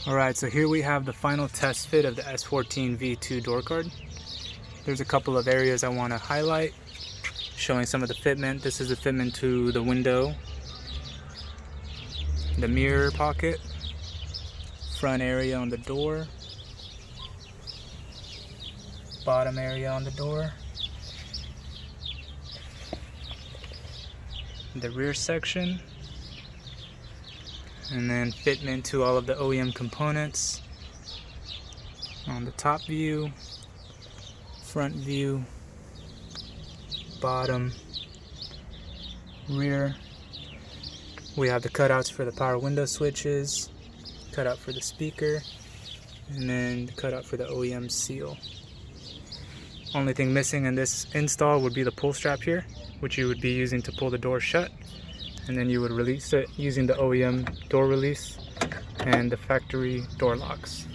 Alright, so here we have the final test fit of the S14 V2 door card. There's a couple of areas I want to highlight, showing some of the fitment. This is the fitment to the window, the mirror pocket, front area on the door, bottom area on the door, the rear section, and then fitment to all of the OEM components on the top view, front view, bottom, rear. We have the cutouts for the power window switches, cutout for the speaker, and then the cutout for the OEM seal. Only thing missing in this install would be the pull strap here, which you would be using to pull the door shut, and then you would release it using the OEM door release and the factory door locks.